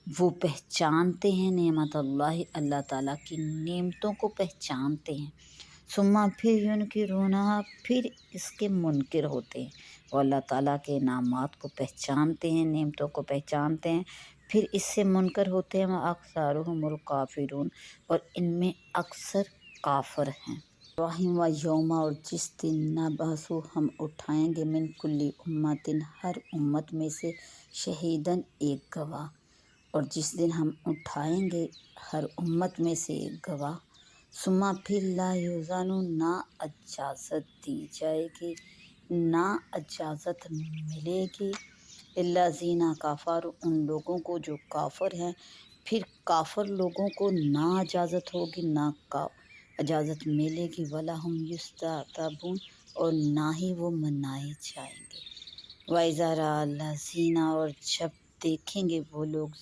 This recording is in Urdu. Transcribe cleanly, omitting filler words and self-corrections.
وہ پہچانتے ہیں نعمت اللہ، اللہ تعالیٰ کی نعمتوں کو پہچانتے ہیں، ثم پھر ینکرونہا، پھر اس کے منکر ہوتے ہیں، وہ اللہ تعالیٰ کے انعامات کو پہچانتے ہیں، نعمتوں کو پہچانتے ہیں، پھر اس سے منکر ہوتے ہیں، وَأَكْثَرُهُمُ الْكَافِرُونَ، اور ان میں اکثر کافر ہیں۔ رحیم و یوما، اور جس دن نبعث، ہم اٹھائیں گے، من کل امت، ہر امت میں سے، شہیدن، ایک گواہ، اور جس دن ہم اٹھائیں گے ہر امت میں سے ایک گواہ، ثم پھر لا یؤذن، نہ اجازت دی جائے گی، نہ اجازت ملے گی، للذین کفروا، ان لوگوں کو جو کافر ہیں، پھر کافر لوگوں کو نہ اجازت ہوگی، نہ اجازت ملے گی، وَلَهُمْ یستعتبون، اور نہ ہی وہ منائے جائیں گے۔ وَإِذَا رَأَى الَّذِينَ، اور جب دیکھیں گے وہ لوگ،